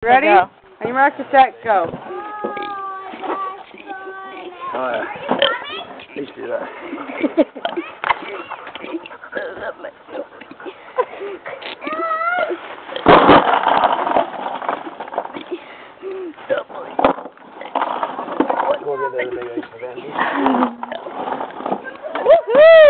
Ready? On your mark, set, go. Oh, yeah. Please do that. We'll get the other big ice event. Woohoo!